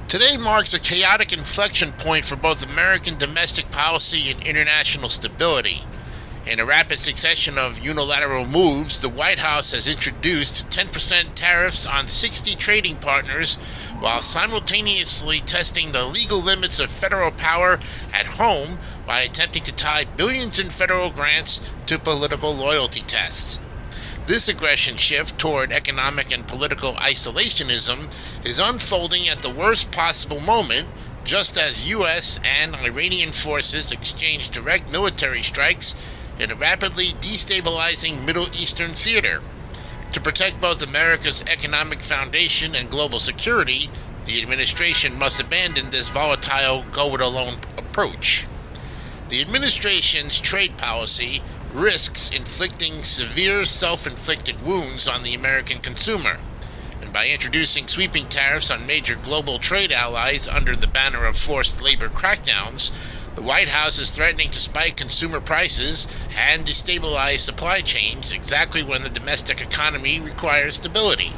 Today marks a chaotic inflection point for both American domestic policy and international stability. In a rapid succession of unilateral moves, the White House has introduced 10% tariffs on 60 trading partners while simultaneously testing the legal limits of federal power at home by attempting to tie billions in federal grants to political loyalty tests. This aggression shift toward economic and political isolationism is unfolding at the worst possible moment, just as U.S. and Iranian forces exchange direct military strikes in a rapidly destabilizing Middle Eastern theater. To protect both America's economic foundation and global security, the administration must abandon this volatile, go-it-alone approach. The administration's trade policy risks inflicting severe self-inflicted wounds on the American consumer, and by introducing sweeping tariffs on major global trade allies under the banner of forced labor crackdowns, the White House is threatening to spike consumer prices and destabilize supply chains exactly when the domestic economy requires stability.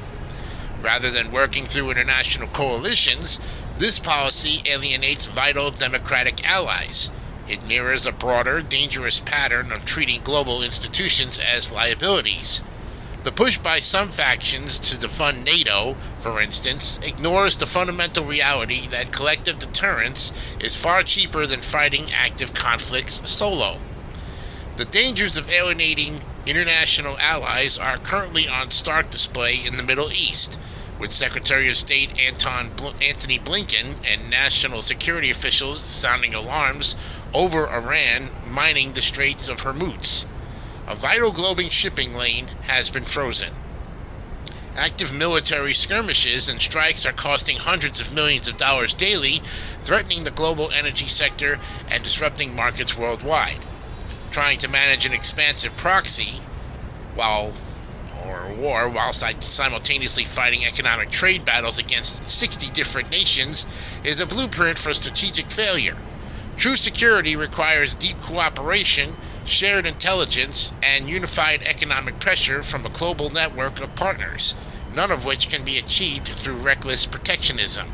Rather than working through international coalitions, this policy alienates vital democratic allies. It mirrors a broader, dangerous pattern of treating global institutions as liabilities. The push by some factions to defund NATO, for instance, ignores the fundamental reality that collective deterrence is far cheaper than fighting active conflicts solo. The dangers of alienating international allies are currently on stark display in the Middle East, with Secretary of State Antony Blinken and national security officials sounding alarms over Iran mining the Straits of Hormuz. A vital global shipping lane has been frozen. Active military skirmishes and strikes are costing hundreds of millions of dollars daily, threatening the global energy sector and disrupting markets worldwide. Trying to manage an expansive proxy while simultaneously fighting economic trade battles against 60 different nations is a blueprint for strategic failure. True security requires deep cooperation, shared intelligence, and unified economic pressure from a global network of partners, none of which can be achieved through reckless protectionism.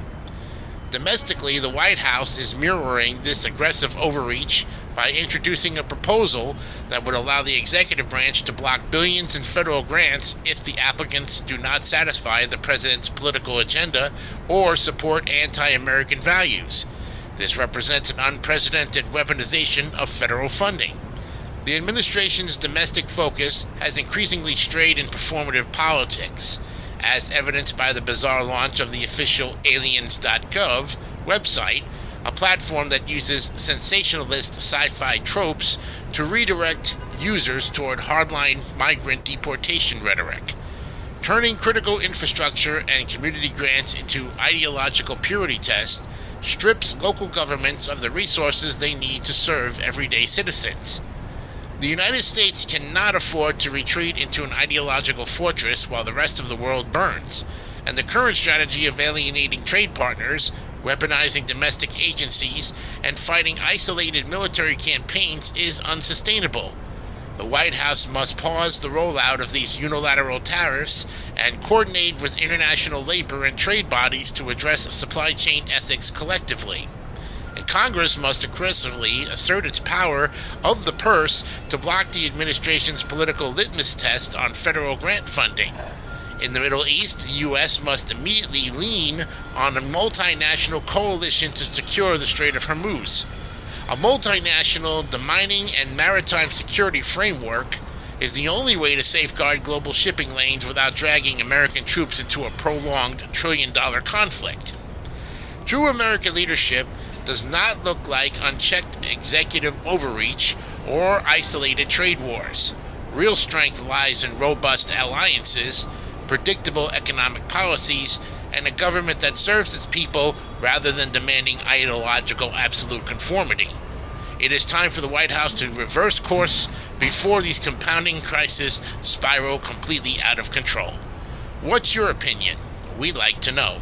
Domestically, the White House is mirroring this aggressive overreach by introducing a proposal that would allow the executive branch to block billions in federal grants if the applicants do not satisfy the president's political agenda or support anti-American values. This represents an unprecedented weaponization of federal funding. The administration's domestic focus has increasingly strayed in performative politics, as evidenced by the bizarre launch of the official aliens.gov website, a platform that uses sensationalist sci-fi tropes to redirect users toward hardline migrant deportation rhetoric. Turning critical infrastructure and community grants into ideological purity tests strips local governments of the resources they need to serve everyday citizens. The United States cannot afford to retreat into an ideological fortress while the rest of the world burns, and the current strategy of alienating trade partners, weaponizing domestic agencies, and fighting isolated military campaigns is unsustainable. The White House must pause the rollout of these unilateral tariffs and coordinate with international labor and trade bodies to address supply chain ethics collectively. And Congress must aggressively assert its power of the purse to block the administration's political litmus test on federal grant funding. In the Middle East, the U.S. must immediately lean on a multinational coalition to secure the Strait of Hormuz. A multinational demining and maritime security framework is the only way to safeguard global shipping lanes without dragging American troops into a prolonged trillion-dollar conflict. True American leadership does not look like unchecked executive overreach or isolated trade wars. Real strength lies in robust alliances, predictable economic policies, and a government that serves its people rather than demanding ideological absolute conformity. It is time for the White House to reverse course before these compounding crises spiral completely out of control. What's your opinion? We'd like to know.